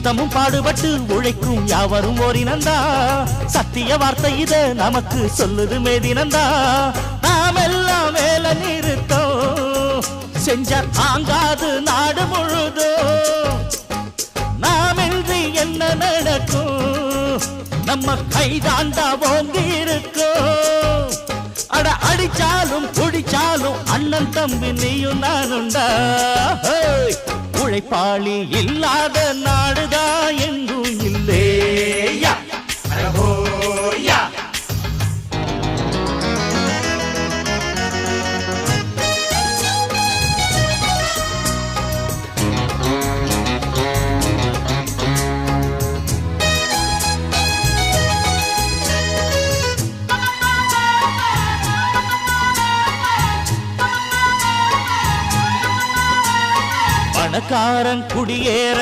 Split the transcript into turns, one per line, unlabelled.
நித்தமும் பாடுபட்டு உழைக்கும் யாவரும் ஓரினந்தா சத்திய வார்த்தை இத நமக்கு சொல்லுது மேதினந்தா நாம் எல்லாம் மேல நிறுத்தோம் செஞ்ச தாங்காது நாடு முழுதோ நாமின்றி என்ன நடக்கும் நம்ம கைதாண்டா ஓங்கி இருக்கோம் அட அடிச்சாலும் குடிச்சாலும் அண்ணன் தம்பி நீயும் நானுண்டா உழைப்பாளி இல்லாத நாடுதான் எங்கும் இல்லையா பணக்காரன் குடியேற